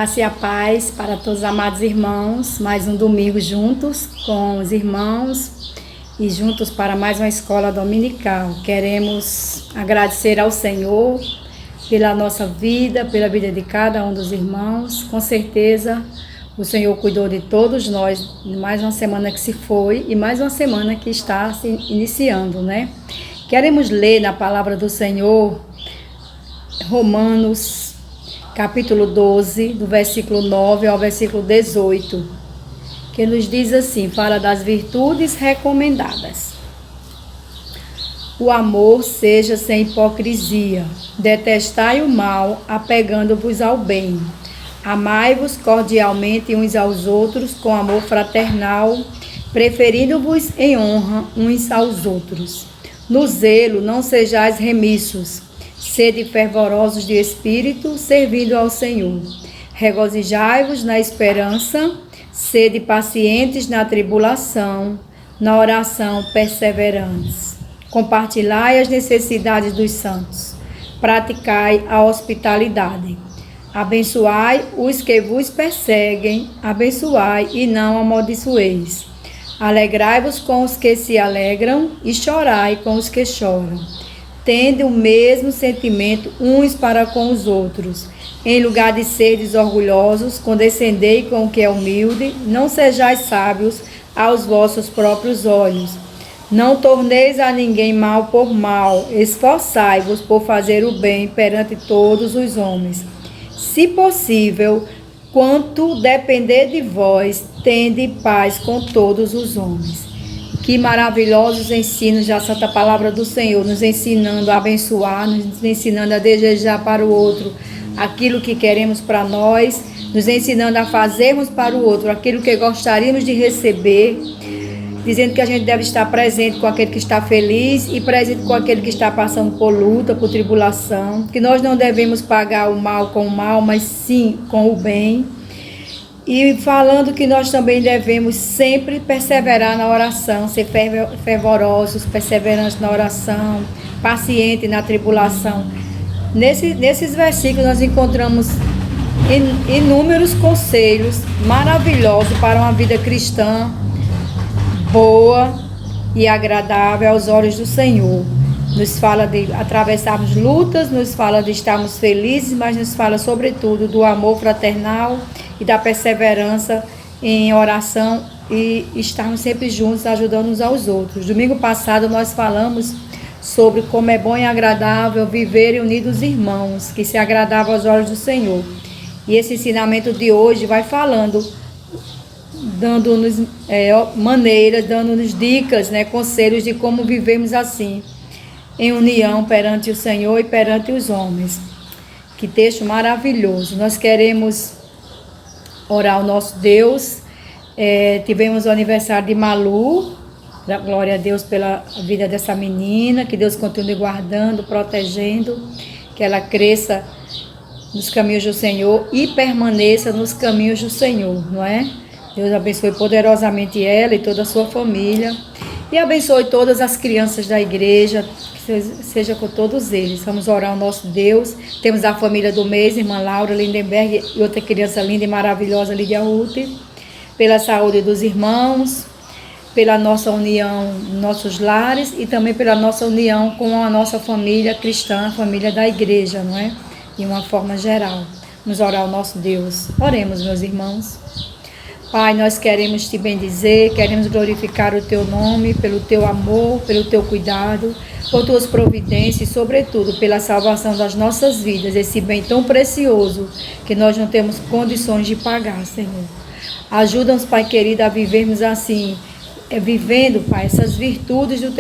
graça e a paz para todos os amados irmãos. Mais um domingo juntos com os irmãos e juntos para mais uma escola dominical. Queremos agradecer ao Senhor pela nossa vida, pela vida de cada um dos irmãos. Com certeza o Senhor cuidou de todos nós, mais uma semana que se foi e mais uma semana que está se iniciando, né? Queremos ler na palavra do Senhor, Romanos capítulo 12, do versículo 9 ao versículo 18, que nos diz assim, fala das virtudes recomendadas. O amor seja sem hipocrisia, detestai o mal, apegando-vos ao bem. Amai-vos cordialmente uns aos outros com amor fraternal, preferindo-vos em honra uns aos outros. No zelo não sejais remissos, sede fervorosos de espírito, servindo ao Senhor. Regozijai-vos na esperança, sede pacientes na tribulação, na oração perseverantes. Compartilhai as necessidades dos santos, praticai a hospitalidade. Abençoai os que vos perseguem, abençoai e não amaldiçoeis. Alegrai-vos com os que se alegram e chorai com os que choram. Tende o mesmo sentimento uns para com os outros. Em lugar de seres orgulhosos, condescendei com o que é humilde, não sejais sábios aos vossos próprios olhos. Não torneis a ninguém mal por mal, esforçai-vos por fazer o bem perante todos os homens. Se possível, quanto depender de vós, tende paz com todos os homens. Que maravilhosos ensinos da Santa Palavra do Senhor, nos ensinando a abençoar, nos ensinando a desejar para o outro aquilo que queremos para nós, nos ensinando a fazermos para o outro aquilo que gostaríamos de receber, dizendo que a gente deve estar presente com aquele que está feliz e presente com aquele que está passando por luta, por tribulação, que nós não devemos pagar o mal com o mal, mas sim com o bem. E falando que nós também devemos sempre perseverar na oração, ser fervorosos, perseverantes na oração, pacientes na tribulação. Nesses versículos nós encontramos inúmeros conselhos maravilhosos para uma vida cristã boa e agradável aos olhos do Senhor. Nos fala de atravessarmos lutas, nos fala de estarmos felizes, mas nos fala sobretudo do amor fraternal e da perseverança em oração e estarmos sempre juntos, ajudando uns aos outros. Domingo passado nós falamos sobre como é bom e agradável viver unidos irmãos, que se agradável aos olhos do Senhor. E esse ensinamento de hoje vai falando, dando-nos maneiras, dando-nos dicas, conselhos de como vivemos assim, em união perante o Senhor e perante os homens. Que texto maravilhoso. Nós queremos orar ao nosso Deus. Tivemos o aniversário de Malu. Glória a Deus pela vida dessa menina. Que Deus continue guardando, protegendo. Que ela cresça nos caminhos do Senhor e permaneça nos caminhos do Senhor, não é? Deus abençoe poderosamente ela e toda a sua família. E abençoe todas as crianças da igreja, que seja com todos eles. Vamos orar ao nosso Deus. Temos a família do mês, irmã Laura Lindenberg e outra criança linda e maravilhosa, Lídia Ruth. Pela saúde dos irmãos, pela nossa união nos nossos lares e também pela nossa união com a nossa família cristã, a família da igreja, não é? De uma forma geral. Vamos orar ao nosso Deus. Oremos, meus irmãos. Pai, nós queremos te bendizer, queremos glorificar o teu nome, pelo teu amor, pelo teu cuidado, por tuas providências e, sobretudo, pela salvação das nossas vidas, esse bem tão precioso que nós não temos condições de pagar, Senhor. Ajuda-nos, Pai querido, a vivermos assim, vivendo, Pai, essas virtudes do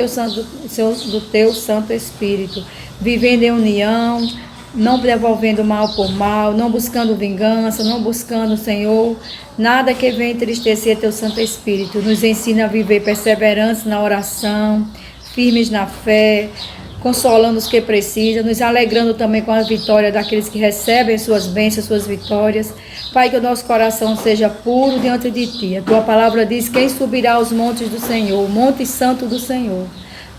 teu Santo Espírito, vivendo em união, não devolvendo mal por mal, não buscando vingança, não buscando, Senhor, nada que venha entristecer teu Santo Espírito. Nos ensina a viver perseverantes na oração, firmes na fé, consolando os que precisam, nos alegrando também com a vitória daqueles que recebem suas bênçãos, suas vitórias. Pai, que o nosso coração seja puro diante de Ti. A Tua palavra diz, quem subirá aos montes do Senhor, o monte santo do Senhor?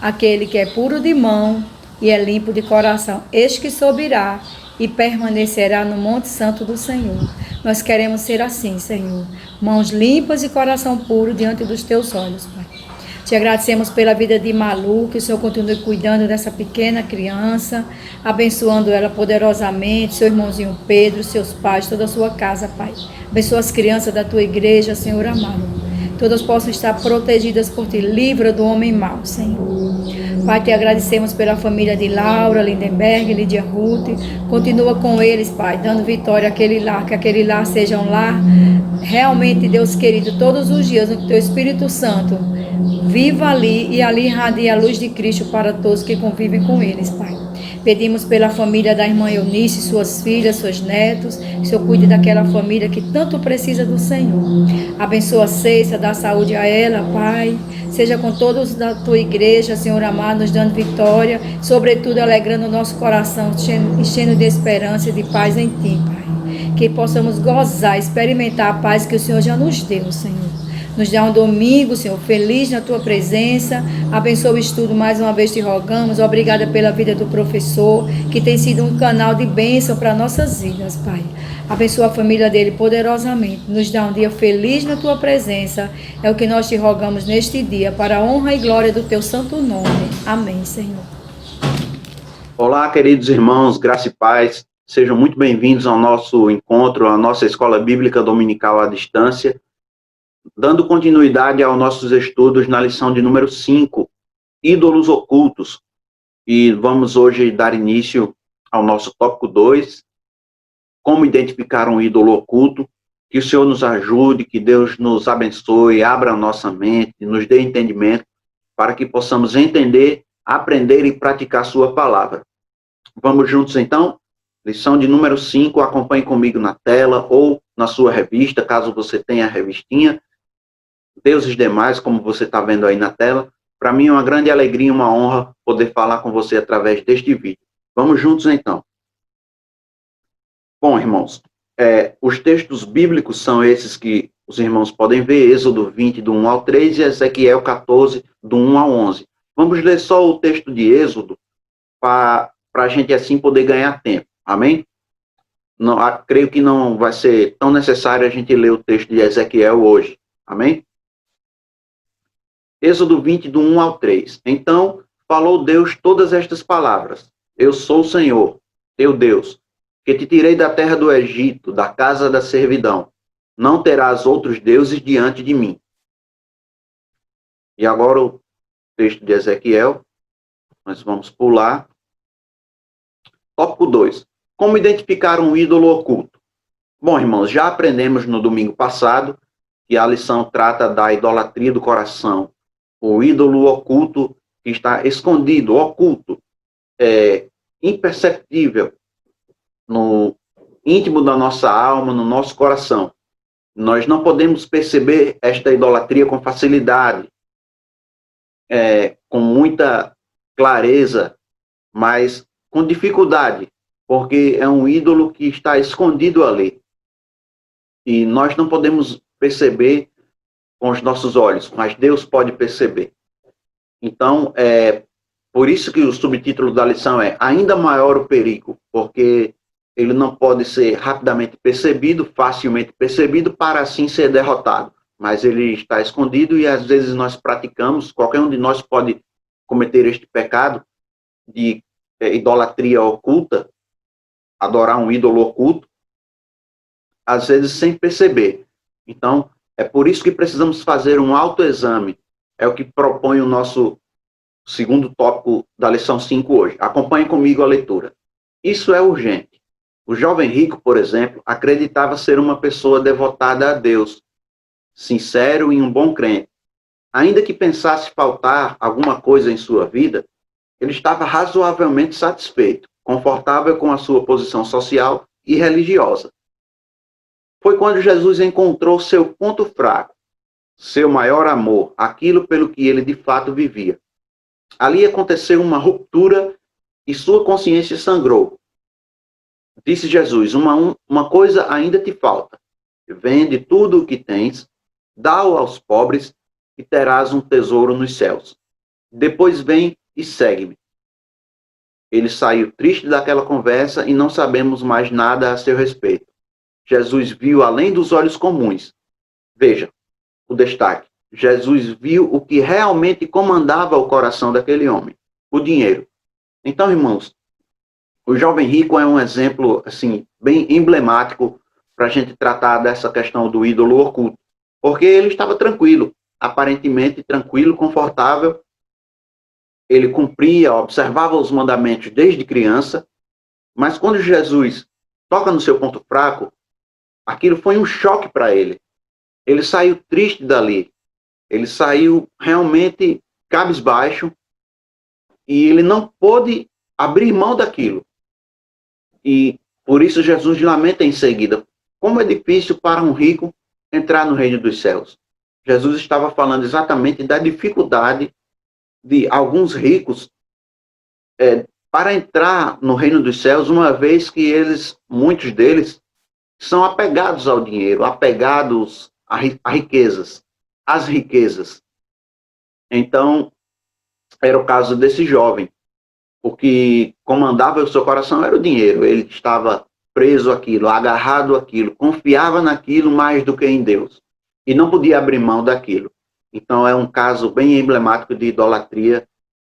Aquele que é puro de mão e é limpo de coração, este que subirá e permanecerá no Monte Santo do Senhor. Nós queremos ser assim, Senhor. Mãos limpas e coração puro diante dos teus olhos, Pai. Te agradecemos pela vida de Malu, que o Senhor continue cuidando dessa pequena criança, abençoando ela poderosamente, seu irmãozinho Pedro, seus pais, toda a sua casa, Pai. Abençoa as crianças da tua igreja, Senhor amado. Todas possam estar protegidas por ti. Livra do homem mau, Senhor. Pai, te agradecemos pela família de Laura, Lindenberg, Lídia Ruth. Continua com eles, Pai, dando vitória àquele lar, que aquele lar seja um lar realmente, Deus querido, todos os dias, no teu Espírito Santo viva ali e ali irradia a luz de Cristo para todos que convivem com eles, Pai. Pedimos pela família da irmã Eunice, suas filhas, seus netos, que o Senhor cuide daquela família que tanto precisa do Senhor. Abençoa a Ceissa, dá saúde a ela, Pai. Seja com todos da tua igreja, Senhor amado, nos dando vitória, sobretudo alegrando o nosso coração, enchendo de esperança e de paz em ti, Pai. Que possamos gozar, experimentar a paz que o Senhor já nos deu, Senhor. Nos dá um domingo, Senhor, feliz na tua presença. Abençoa o estudo, mais uma vez te rogamos. Obrigada pela vida do professor, que tem sido um canal de bênção para nossas vidas, Pai. Abençoa a família dele poderosamente. Nos dá um dia feliz na tua presença. É o que nós te rogamos neste dia, para a honra e glória do teu santo nome. Amém, Senhor. Olá, queridos irmãos, graça e paz. Sejam muito bem-vindos ao nosso encontro, à nossa Escola Bíblica Dominical à Distância. Dando continuidade aos nossos estudos na lição de número 5, ídolos ocultos. E vamos hoje dar início ao nosso tópico 2, como identificar um ídolo oculto. Que o Senhor nos ajude, que Deus nos abençoe, abra a nossa mente, nos dê entendimento, para que possamos entender, aprender e praticar a sua palavra. Vamos juntos então? Lição de número 5, acompanhe comigo na tela ou na sua revista, caso você tenha a revistinha. Deuses demais, como você está vendo aí na tela. Para mim é uma grande alegria e uma honra poder falar com você através deste vídeo. Vamos juntos então. Bom, irmãos, os textos bíblicos são esses que os irmãos podem ver, Êxodo 20, do 1 ao 3 e Ezequiel 14, do 1 ao 11. Vamos ler só o texto de Êxodo para a gente assim poder ganhar tempo. Amém? Não, creio que não vai ser tão necessário a gente ler o texto de Ezequiel hoje. Amém? Êxodo 20, do 1 ao 3. Então falou Deus todas estas palavras. Eu sou o Senhor, teu Deus, que te tirei da terra do Egito, da casa da servidão. Não terás outros deuses diante de mim. E agora o texto de Ezequiel. Nós vamos pular. Tópico 2. Como identificar um ídolo oculto? Bom, irmãos, já aprendemos no domingo passado que a lição trata da idolatria do coração. O ídolo oculto que está escondido, oculto, imperceptível no íntimo da nossa alma, no nosso coração. Nós não podemos perceber esta idolatria com facilidade, com muita clareza, mas com dificuldade, porque é um ídolo que está escondido ali. E nós não podemos perceber com os nossos olhos, mas Deus pode perceber. Então, por isso que o subtítulo da lição é Ainda Maior o Perigo, porque ele não pode ser rapidamente percebido, facilmente percebido, para assim ser derrotado. Mas ele está escondido e às vezes nós praticamos, qualquer um de nós pode cometer este pecado de idolatria oculta, adorar um ídolo oculto, às vezes sem perceber. Então, é por isso que precisamos fazer um autoexame. É o que propõe o nosso segundo tópico da lição 5 hoje. Acompanhe comigo a leitura. Isso é urgente. O jovem rico, por exemplo, acreditava ser uma pessoa devotada a Deus, sincero e um bom crente. Ainda que pensasse faltar alguma coisa em sua vida, ele estava razoavelmente satisfeito, confortável com a sua posição social e religiosa. Foi quando Jesus encontrou seu ponto fraco, seu maior amor, aquilo pelo que ele de fato vivia. Ali aconteceu uma ruptura e sua consciência sangrou. Disse Jesus, uma coisa ainda te falta. Vende tudo o que tens, dá-o aos pobres e terás um tesouro nos céus. Depois vem e segue-me. ele saiu triste daquela conversa e não sabemos mais nada a seu respeito. Jesus viu além dos olhos comuns. Veja o destaque. Jesus viu o que realmente comandava o coração daquele homem, o dinheiro. Então, irmãos, o jovem rico é um exemplo assim bem emblemático para a gente tratar dessa questão do ídolo oculto, porque ele estava tranquilo, aparentemente tranquilo, confortável. Ele cumpria, observava os mandamentos desde criança, mas quando Jesus toca no seu ponto fraco, aquilo foi um choque para ele. Ele saiu triste dali. Ele saiu realmente cabisbaixo e ele não pôde abrir mão daquilo. E por isso Jesus lamenta em seguida. Como é difícil para um rico entrar no reino dos céus. Jesus estava falando exatamente da dificuldade de alguns ricos para entrar no reino dos céus, uma vez que muitos deles, são apegados ao dinheiro, apegados a riquezas, às riquezas. Então, era o caso desse jovem. O que comandava o seu coração era o dinheiro. Ele estava preso àquilo, agarrado àquilo, confiava naquilo mais do que em Deus. E não podia abrir mão daquilo. Então, é um caso bem emblemático de idolatria,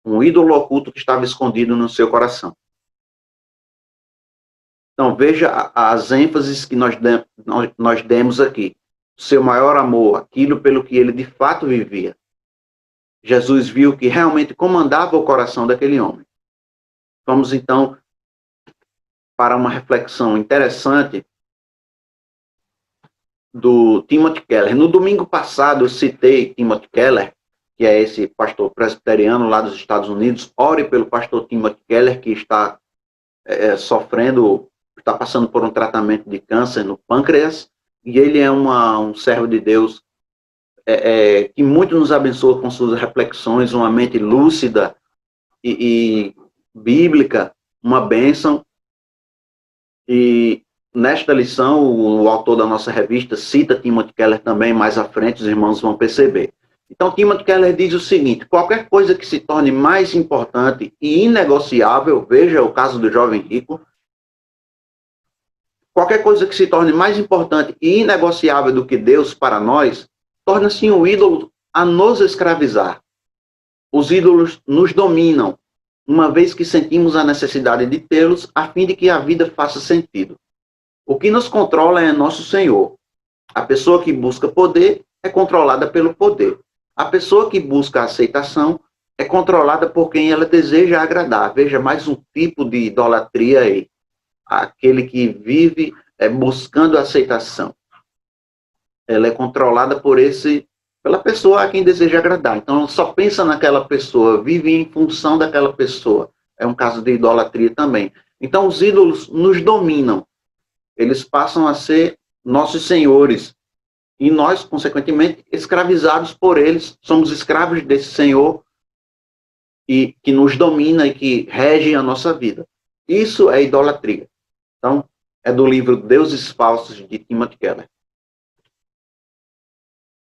um ídolo oculto que estava escondido no seu coração. Então, veja as ênfases que nós demos aqui. Seu maior amor, aquilo pelo que ele de fato vivia. Jesus viu que realmente comandava o coração daquele homem. Vamos, então, para uma reflexão interessante do Timothy Keller. No domingo passado, eu citei Timothy Keller, que é esse pastor presbiteriano lá dos Estados Unidos. Ore pelo pastor Timothy Keller, que está está passando por um tratamento de câncer no pâncreas, e ele é um servo de Deus que muito nos abençoa com suas reflexões, uma mente lúcida e bíblica, uma bênção. E nesta lição, o autor da nossa revista cita Timothy Keller também, mais à frente os irmãos vão perceber. Então, Timothy Keller diz o seguinte: qualquer coisa que se torne mais importante e inegociável, veja o caso do jovem rico, qualquer coisa que se torne mais importante e inegociável do que Deus para nós, torna-se um ídolo a nos escravizar. Os ídolos nos dominam, uma vez que sentimos a necessidade de tê-los, a fim de que a vida faça sentido. O que nos controla é nosso Senhor. A pessoa que busca poder é controlada pelo poder. A pessoa que busca aceitação é controlada por quem ela deseja agradar. Veja, mais um tipo de idolatria aí. Aquele que vive buscando aceitação. Ela é controlada pela pessoa a quem deseja agradar. Então, só pensa naquela pessoa, vive em função daquela pessoa. É um caso de idolatria também. Então, os ídolos nos dominam. Eles passam a ser nossos senhores. E nós, consequentemente, escravizados por eles. Somos escravos desse Senhor e que nos domina e que rege a nossa vida. Isso é idolatria. Então, é do livro Deuses Falsos, de Timothy Keller.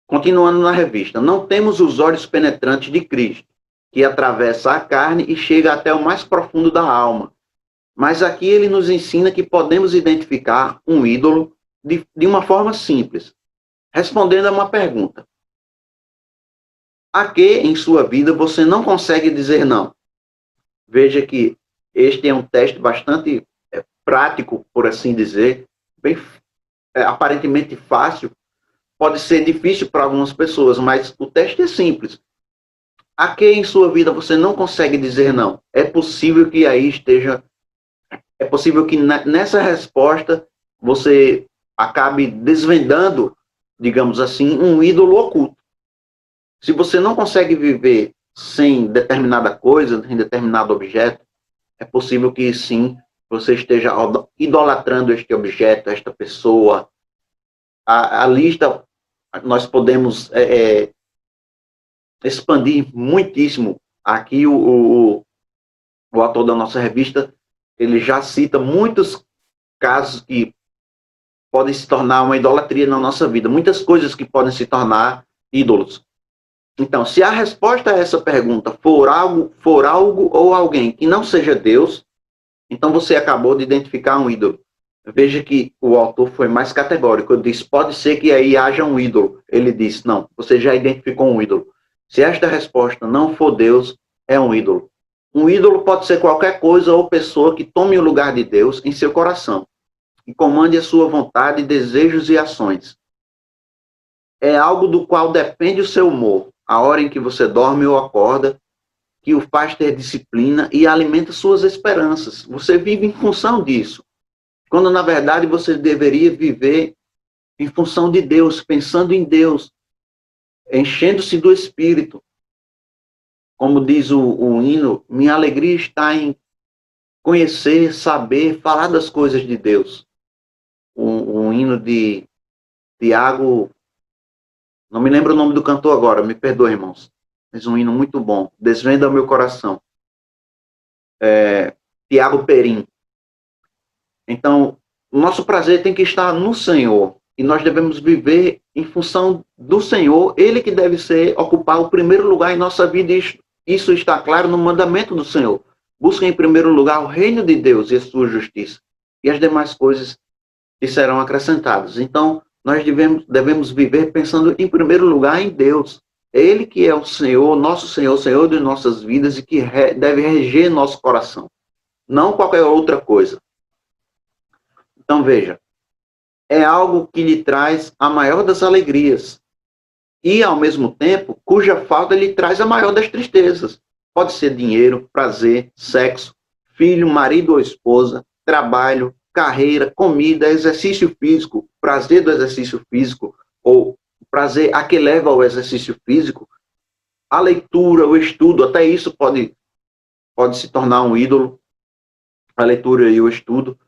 Continuando na revista, não temos os olhos penetrantes de Cristo, que atravessa a carne e chega até o mais profundo da alma. Mas aqui ele nos ensina que podemos identificar um ídolo de uma forma simples, respondendo a uma pergunta. A que em sua vida você não consegue dizer não? Veja que este é um teste bastante prático, por assim dizer, bem aparentemente fácil. Pode ser difícil para algumas pessoas, mas o teste é simples. A que em sua vida você não consegue dizer não? É possível que aí esteja... É possível que nessa resposta você acabe desvendando, digamos assim, um ídolo oculto. Se você não consegue viver sem determinada coisa, sem determinado objeto, é possível que sim, você esteja idolatrando este objeto, esta pessoa. A lista... Nós podemos expandir muitíssimo. Aqui o autor da nossa revista, ele já cita muitos casos que podem se tornar uma idolatria na nossa vida. Muitas coisas que podem se tornar ídolos. Então, se a resposta a essa pergunta for algo ou alguém que não seja Deus, Então você acabou de identificar um ídolo. Veja que o autor foi mais categórico. Ele disse, pode ser que aí haja um ídolo. Ele disse, não, você já identificou um ídolo. Se esta resposta não for Deus, é um ídolo. Um ídolo pode ser qualquer coisa ou pessoa que tome o lugar de Deus em seu coração e comande a sua vontade, desejos e ações. É algo do qual depende o seu humor, a hora em que você dorme ou acorda, que o faz ter disciplina e alimenta suas esperanças. Você vive em função disso, quando na verdade você deveria viver em função de Deus, pensando em Deus, enchendo-se do Espírito. Como diz o hino, minha alegria está em conhecer, saber, falar das coisas de Deus. O hino de Tiago, não me lembro o nome do cantor agora, me perdoe, irmãos, mas um hino muito bom, Desvenda o meu coração. Tiago Perim. Então, o nosso prazer tem que estar no Senhor, e nós devemos viver em função do Senhor, Ele que deve ocupar o primeiro lugar em nossa vida, e isso está claro no mandamento do Senhor. Busca em primeiro lugar o reino de Deus e a sua justiça, e as demais coisas que serão acrescentadas. Então, nós devemos viver pensando em primeiro lugar em Deus. É Ele que é o Senhor, nosso Senhor, Senhor de nossas vidas e que deve reger nosso coração, não qualquer outra coisa. Então, veja, é algo que lhe traz a maior das alegrias e, ao mesmo tempo, cuja falta lhe traz a maior das tristezas. Pode ser dinheiro, prazer, sexo, filho, marido ou esposa, trabalho, carreira, comida, exercício físico, prazer do exercício físico, ou prazer a que leva ao exercício físico, a leitura, o estudo, até isso pode se tornar um ídolo, a leitura e o estudo.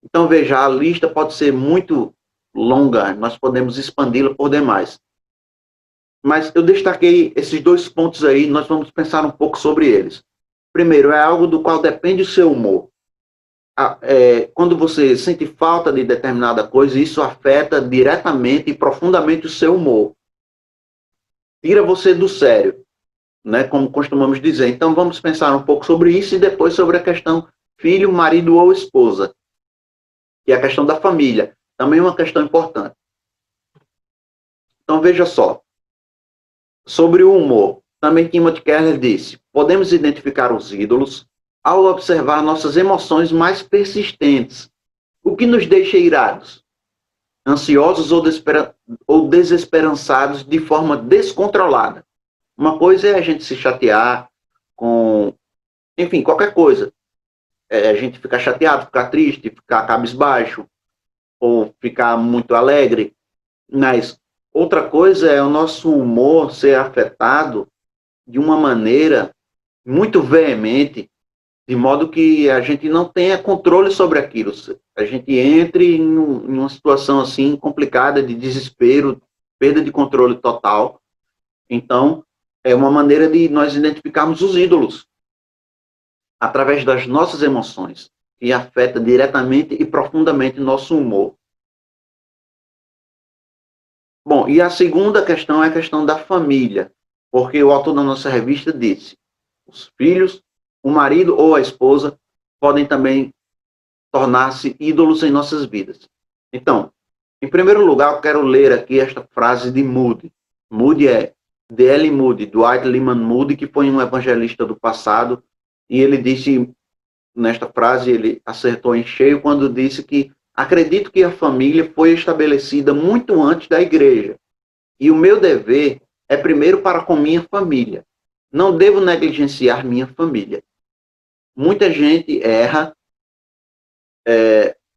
Então, veja, a lista pode ser muito longa, nós podemos expandi-la por demais. Mas eu destaquei esses 2 pontos aí, nós vamos pensar um pouco sobre eles. Primeiro, é algo do qual depende o seu humor. Quando você sente falta de determinada coisa, isso afeta diretamente e profundamente o seu humor. Tira você do sério, né, como costumamos dizer. Então, vamos pensar um pouco sobre isso e depois sobre a questão filho, marido ou esposa, que é a questão da família. Também é uma questão importante. Então, veja só. Sobre o humor, também Timothy Keller disse, podemos identificar os ídolos ao observar nossas emoções mais persistentes, o que nos deixa irados, ansiosos ou desesperançados de forma descontrolada. Uma coisa é a gente se chatear com, enfim, qualquer coisa. A gente ficar chateado, ficar triste, ficar cabisbaixo, ou ficar muito alegre, mas outra coisa é o nosso humor ser afetado de uma maneira muito veemente, de modo que a gente não tenha controle sobre aquilo. A gente entre em uma situação assim complicada de desespero, perda de controle total. Então, é uma maneira de nós identificarmos os ídolos através das nossas emoções, que afeta diretamente e profundamente nosso humor. Bom, e a segunda questão é a questão da família, porque o autor da nossa revista disse, os filhos, o marido ou a esposa podem também tornar-se ídolos em nossas vidas. Então, em primeiro lugar, eu quero ler aqui esta frase de Moody. Moody é D.L. Moody, Dwight Lyman Moody, que foi um evangelista do passado, e ele disse, nesta frase, ele acertou em cheio quando disse que acredito que a família foi estabelecida muito antes da igreja. E o meu dever é primeiro para com minha família. Não devo negligenciar minha família. Muita gente erra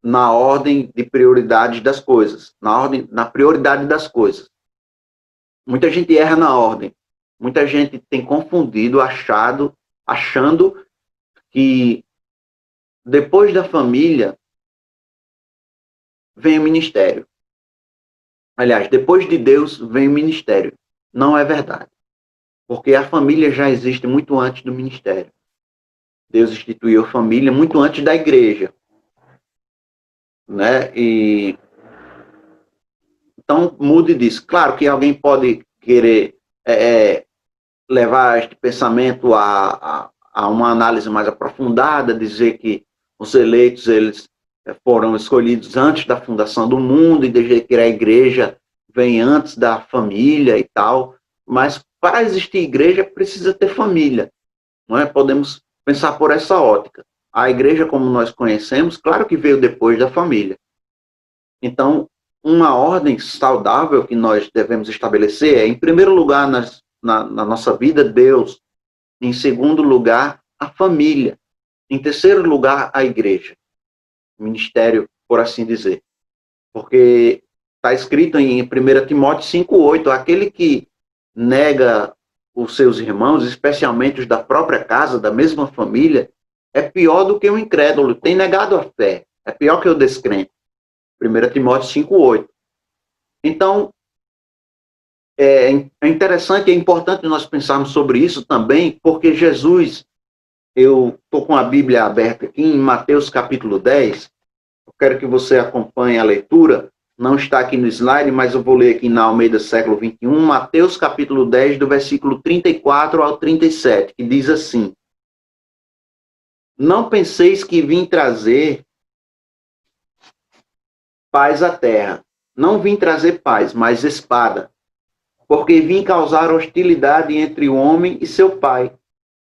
na ordem de prioridade das coisas. Na prioridade das coisas. Muita gente erra na ordem. Muita gente tem confundido, achando que depois da família vem o ministério. Aliás, depois de Deus vem o ministério. Não é verdade. Porque a família já existe muito antes do ministério. Deus instituiu a família muito antes da igreja. Né? Então, Moody diz, claro que alguém pode querer levar este pensamento a uma análise mais aprofundada, dizer que Os eleitos, eles foram escolhidos antes da fundação do mundo, e desde que a igreja vem antes da família e tal, mas para existir igreja precisa ter família, não é? Podemos pensar por essa ótica. A igreja, como nós conhecemos, claro que veio depois da família. Então, uma ordem saudável que nós devemos estabelecer é, em primeiro lugar, na nossa vida, Deus. Em segundo lugar, a família. Em terceiro lugar, a igreja. O ministério, por assim dizer. Porque está escrito em 1 Timóteo 5,8, aquele que nega os seus irmãos, especialmente os da própria casa, da mesma família, é pior do que o incrédulo, tem negado a fé. É pior que o descrente. 1 Timóteo 5,8. Então, é interessante, é importante nós pensarmos sobre isso também, porque Jesus, eu estou com a Bíblia aberta aqui em Mateus capítulo 10, eu quero que você acompanhe a leitura, não está aqui no slide, mas eu vou ler aqui na Almeida século 21, Mateus capítulo 10, do versículo 34 ao 37, que diz assim: Não penseis que vim trazer paz à terra. Não vim trazer paz, mas espada. Porque vim causar hostilidade entre o homem e seu pai,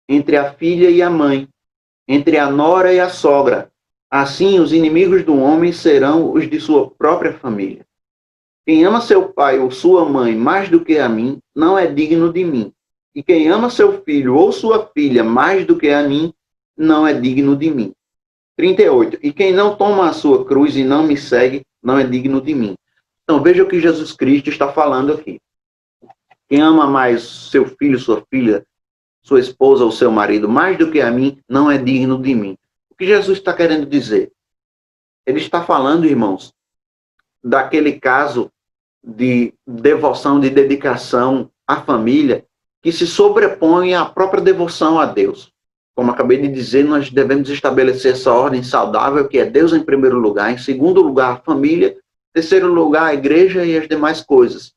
entre a filha e a mãe, entre a nora e a sogra. Assim, os inimigos do homem serão os de sua própria família. Quem ama seu pai ou sua mãe mais do que a mim, não é digno de mim. E quem ama seu filho ou sua filha mais do que a mim, não é digno de mim. 38. E quem não toma a sua cruz e não me segue, não é digno de mim. Então, veja o que Jesus Cristo está falando aqui. Quem ama mais seu filho, sua filha, sua esposa ou seu marido, mais do que a mim, não é digno de mim. O que Jesus está querendo dizer? Ele está falando, irmãos, daquele caso de devoção, de dedicação à família, que se sobrepõe à própria devoção a Deus. Como acabei de dizer, nós devemos estabelecer essa ordem saudável, que é Deus em primeiro lugar, em segundo lugar, a família, em terceiro lugar, a igreja e as demais coisas.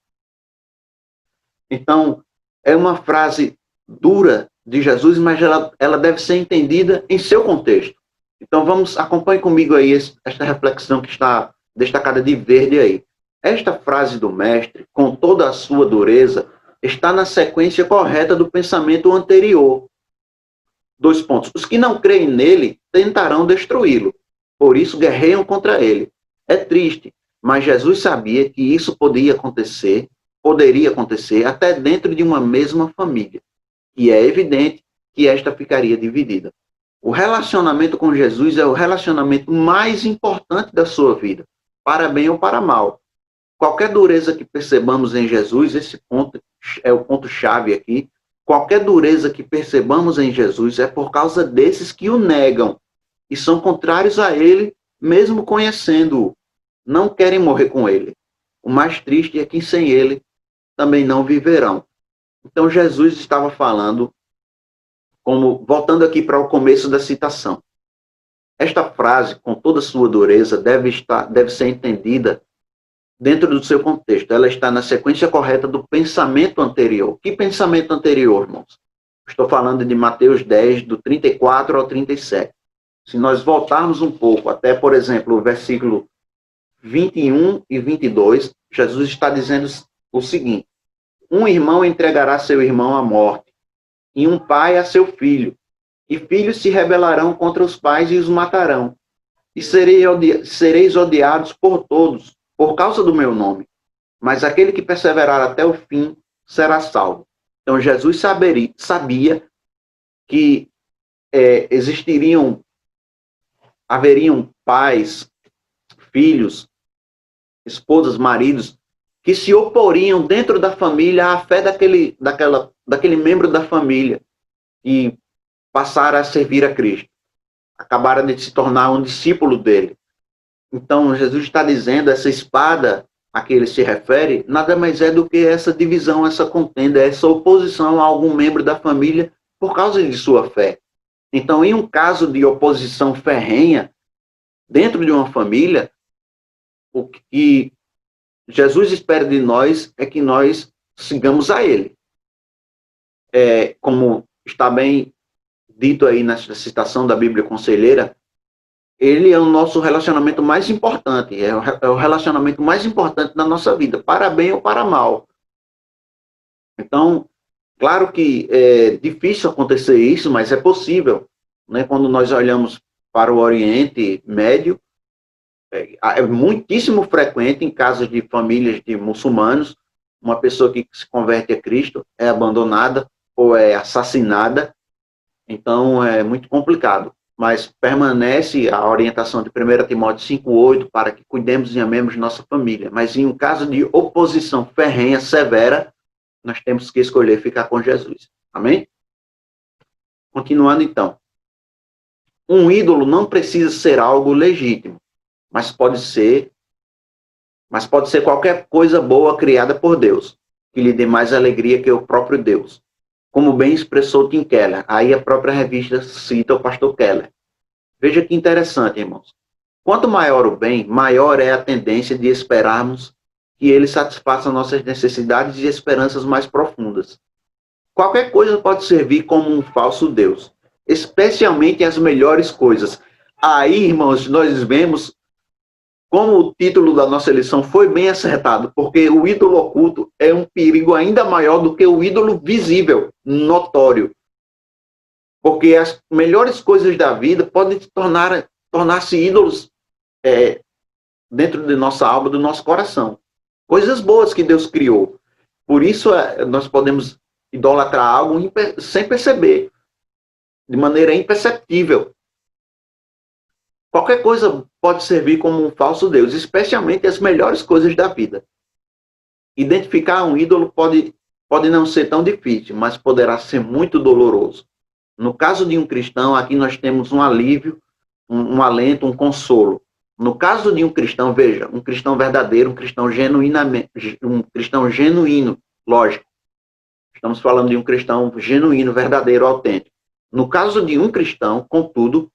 Então, é uma frase dura de Jesus, mas ela deve ser entendida em seu contexto. Então, acompanhe comigo aí esta reflexão que está destacada de verde aí. Esta frase do mestre, com toda a sua dureza, está na sequência correta do pensamento anterior. 2 pontos. Os que não creem nele tentarão destruí-lo, por isso guerreiam contra ele. É triste, mas Jesus sabia que isso poderia acontecer até dentro de uma mesma família. E é evidente que esta ficaria dividida. O relacionamento com Jesus é o relacionamento mais importante da sua vida, para bem ou para mal. Qualquer dureza que percebamos em Jesus, esse ponto é o ponto-chave aqui, qualquer dureza que percebamos em Jesus é por causa desses que o negam e são contrários a ele, mesmo conhecendo-o. Não querem morrer com ele. O mais triste é que sem ele também não viverão. Então Jesus estava falando, voltando aqui para o começo da citação. Esta frase, com toda a sua dureza, deve ser entendida dentro do seu contexto. Ela está na sequência correta do pensamento anterior. Que pensamento anterior, irmãos? Estou falando de Mateus 10, do 34 ao 37. Se nós voltarmos um pouco, até, por exemplo, o versículo 21 e 22, Jesus está dizendo o seguinte: um irmão entregará seu irmão à morte, e um pai a seu filho, e filhos se rebelarão contra os pais e os matarão, e sereis odiados por todos, por causa do meu nome, mas aquele que perseverar até o fim será salvo. Então Jesus sabia que haveriam pais, filhos, esposas, maridos, que se oporiam dentro da família à fé daquele membro da família e passara a servir a Cristo, acabaram de se tornar um discípulo dele. Então, Jesus está dizendo, essa espada a que ele se refere, nada mais é do que essa divisão, essa contenda, essa oposição a algum membro da família por causa de sua fé. Então, em um caso de oposição ferrenha dentro de uma família, o que Jesus espera de nós é que nós sigamos a ele. Como está bem dito aí nessa citação da Bíblia Conselheira, ele é o nosso relacionamento mais importante, é o relacionamento mais importante da nossa vida, para bem ou para mal. Então, claro que é difícil acontecer isso, mas é possível, né? Quando nós olhamos para o Oriente Médio, é muitíssimo frequente em casos de famílias de muçulmanos, uma pessoa que se converte a Cristo é abandonada ou é assassinada, então é muito complicado. Mas permanece a orientação de 1 Timóteo 5,8 para que cuidemos e amemos nossa família. Mas em um caso de oposição ferrenha, severa, nós temos que escolher ficar com Jesus. Amém? Continuando então. Um ídolo não precisa ser algo legítimo, mas pode ser qualquer coisa boa criada por Deus, que lhe dê mais alegria que o próprio Deus. Como bem expressou Tim Keller. Aí a própria revista cita o pastor Keller. Veja que interessante, irmãos. Quanto maior o bem, maior é a tendência de esperarmos que ele satisfaça nossas necessidades e esperanças mais profundas. Qualquer coisa pode servir como um falso Deus, especialmente as melhores coisas. Aí, irmãos, nós vemos como o título da nossa lição foi bem acertado, porque o ídolo oculto é um perigo ainda maior do que o ídolo visível, notório. Porque as melhores coisas da vida podem tornar-se ídolos dentro de nossa alma, do nosso coração. Coisas boas que Deus criou. Por isso, nós podemos idolatrar algo sem perceber, de maneira imperceptível. Qualquer coisa pode servir como um falso Deus, especialmente as melhores coisas da vida. Identificar um ídolo pode não ser tão difícil, mas poderá ser muito doloroso. No caso de um cristão, aqui nós temos um alívio, um alento, um consolo. No caso de um cristão, veja, um cristão verdadeiro, um cristão genuíno, lógico. Estamos falando de um cristão genuíno, verdadeiro, autêntico. No caso de um cristão, contudo,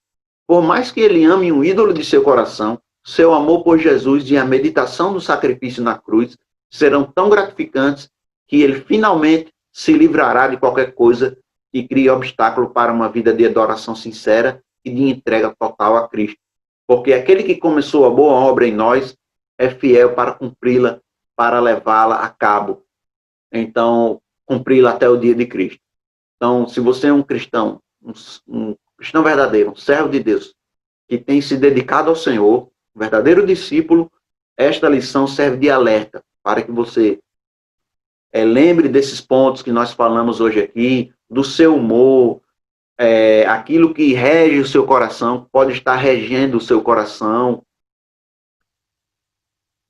por mais que ele ame um ídolo de seu coração, seu amor por Jesus e a meditação do sacrifício na cruz serão tão gratificantes que ele finalmente se livrará de qualquer coisa que crie obstáculo para uma vida de adoração sincera e de entrega total a Cristo. Porque aquele que começou a boa obra em nós é fiel para cumpri-la, para levá-la a cabo. Então, cumpri-la até o dia de Cristo. Então, se você é um cristão, um cristão verdadeiro, um servo de Deus, que tem se dedicado ao Senhor, um verdadeiro discípulo, esta lição serve de alerta para que você lembre desses pontos que nós falamos hoje aqui, do seu humor, aquilo que rege o seu coração, pode estar regendo o seu coração,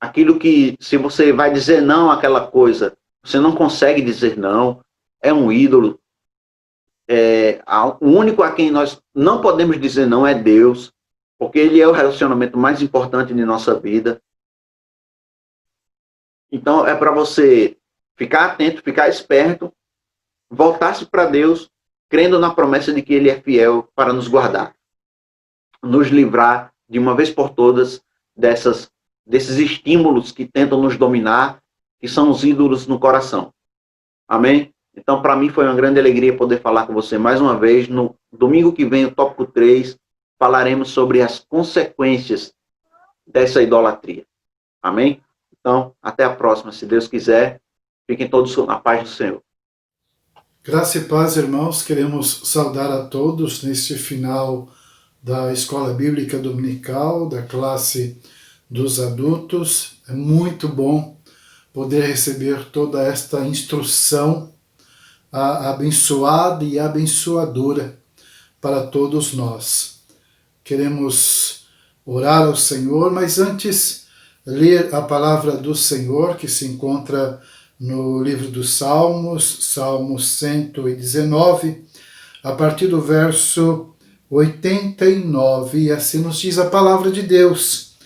aquilo que, se você vai dizer não àquela coisa, você não consegue dizer não, é um ídolo. O único a quem nós não podemos dizer não é Deus, porque Ele é o relacionamento mais importante de nossa vida. Então, é para você ficar atento, ficar esperto, voltar-se para Deus, crendo na promessa de que Ele é fiel para nos guardar, nos livrar de uma vez por todas desses estímulos que tentam nos dominar, que são os ídolos no coração. Amém? Então, para mim foi uma grande alegria poder falar com você mais uma vez. No domingo que vem, o tópico 3, falaremos sobre as consequências dessa idolatria. Amém? Então, até a próxima, se Deus quiser. Fiquem todos na paz do Senhor. Graça e paz, irmãos. Queremos saudar a todos neste final da Escola Bíblica Dominical, da classe dos adultos. É muito bom poder receber toda esta instrução abençoada e abençoadora para todos nós. Queremos orar ao Senhor, mas antes ler a palavra do Senhor que se encontra no livro dos Salmos, Salmo 119, a partir do verso 89, e assim nos diz a palavra de Deus: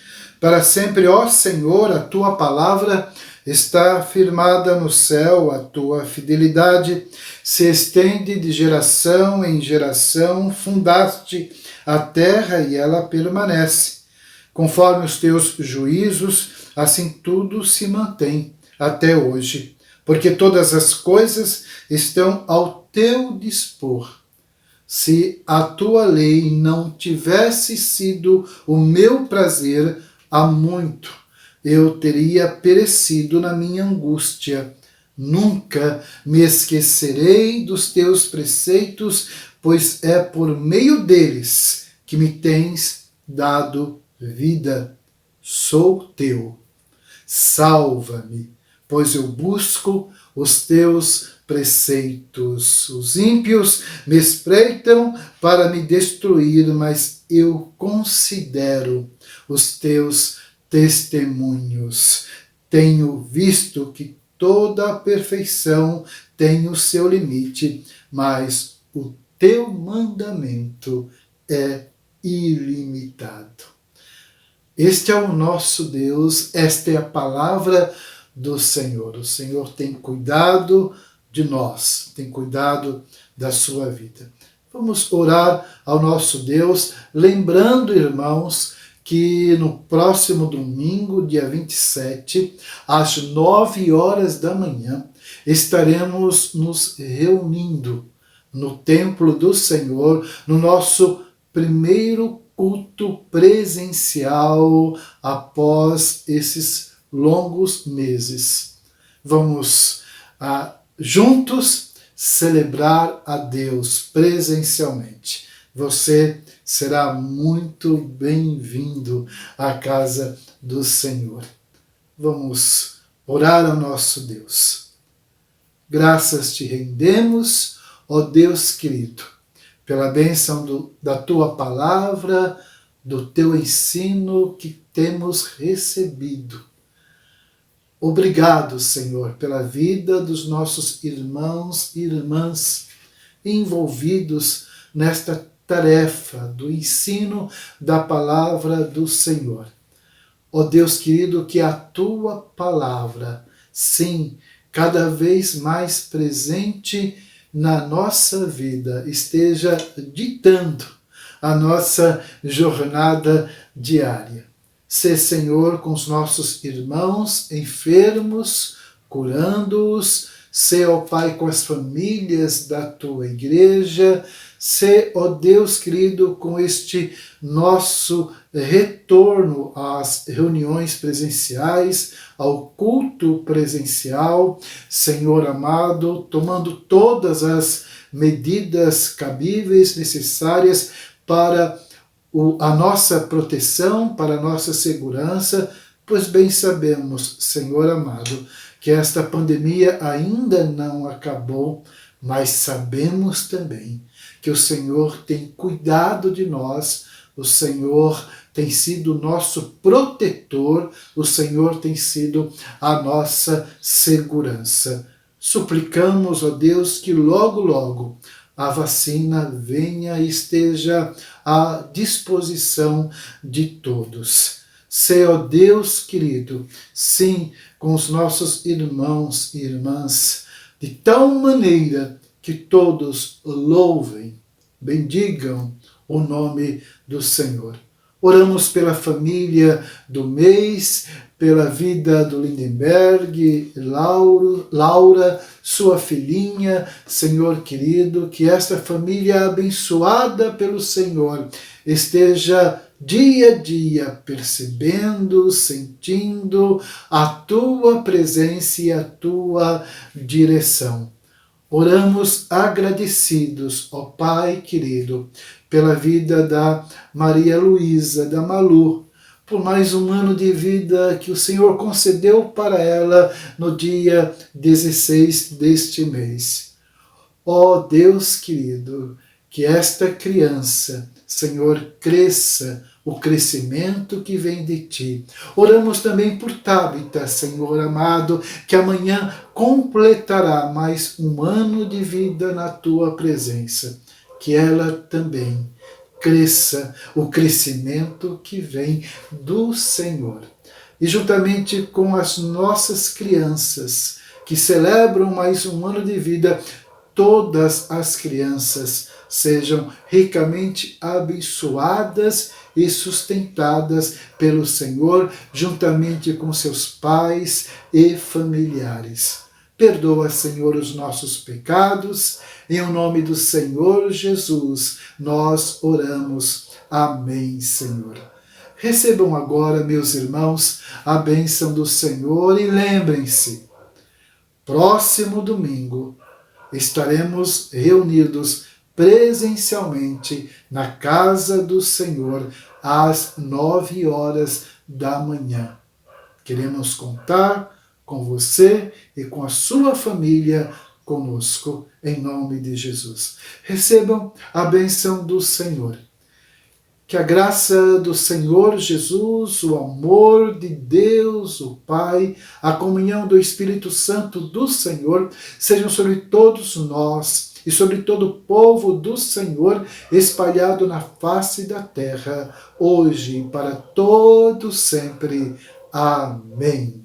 para sempre, ó Senhor, a tua palavra está firmada no céu, a tua fidelidade se estende de geração em geração, fundaste a terra e ela permanece. Conforme os teus juízos, assim tudo se mantém até hoje, porque todas as coisas estão ao teu dispor. Se a tua lei não tivesse sido o meu prazer, há muito eu teria perecido na minha angústia. Nunca me esquecerei dos teus preceitos, pois é por meio deles que me tens dado vida. Sou teu. Salva-me, pois eu busco os teus preceitos. Os ímpios me espreitam para me destruir, mas eu considero os teus testemunhos. Tenho visto que toda a perfeição tem o seu limite, mas o teu mandamento é ilimitado. Este é o nosso Deus, esta é a palavra do Senhor. O Senhor tem cuidado de nós, tem cuidado da sua vida. Vamos orar ao nosso Deus, lembrando, irmãos, que no próximo domingo, dia 27, às 9 horas da manhã, estaremos nos reunindo no templo do Senhor, no nosso primeiro culto presencial após esses longos meses. Vamos juntos celebrar a Deus presencialmente. Você será muito bem-vindo à casa do Senhor. Vamos orar ao nosso Deus. Graças te rendemos, ó Deus querido, pela bênção da tua palavra, do teu ensino que temos recebido. Obrigado, Senhor, pela vida dos nossos irmãos e irmãs envolvidos nesta tarefa do ensino da palavra do Senhor. Ó Deus querido, que a tua palavra, sim, cada vez mais presente na nossa vida, esteja ditando a nossa jornada diária. Sê, Senhor, com os nossos irmãos enfermos, curando-os. Sê, ó Pai, com as famílias da tua igreja. Sê, ó Deus querido, com este nosso retorno às reuniões presenciais, ao culto presencial. Senhor amado, tomando todas as medidas cabíveis, necessárias para a nossa proteção, para a nossa segurança, pois bem sabemos, Senhor amado, que esta pandemia ainda não acabou, mas sabemos também que o Senhor tem cuidado de nós, o Senhor tem sido nosso protetor, o Senhor tem sido a nossa segurança. Suplicamos, ó Deus, que logo, logo a vacina venha e esteja à disposição de todos. Sê, ó Deus querido, sim, com os nossos irmãos e irmãs, de tal maneira que todos louvem, bendigam o nome do Senhor. Oramos pela família do mês, pela vida do Lindenberg, Laura, sua filhinha, Senhor querido, que esta família abençoada pelo Senhor esteja dia a dia percebendo, sentindo a tua presença e a tua direção. Oramos agradecidos, ó Pai querido, pela vida da Maria Luísa, da Malu, por mais um ano de vida que o Senhor concedeu para ela no dia 16 deste mês. Ó Deus querido, que esta criança, Senhor, cresça o crescimento que vem de ti. Oramos também por Tabita, Senhor amado, que amanhã completará mais um ano de vida na tua presença. Que ela também cresça o crescimento que vem do Senhor. E juntamente com as nossas crianças que celebram mais um ano de vida, todas as crianças sejam ricamente abençoadas e sustentadas pelo Senhor, juntamente com seus pais e familiares. Perdoa, Senhor, os nossos pecados. Em nome do Senhor Jesus, nós oramos. Amém, Senhor. Recebam agora, meus irmãos, a bênção do Senhor e lembrem-se, próximo domingo estaremos reunidos presencialmente na casa do Senhor às 9h. Queremos contar com você e com a sua família conosco, em nome de Jesus. Recebam a bênção do Senhor. Que a graça do Senhor Jesus, o amor de Deus, o Pai, a comunhão do Espírito Santo do Senhor, sejam sobre todos nós e sobre todo o povo do Senhor, espalhado na face da terra, hoje e para todo sempre. Amém.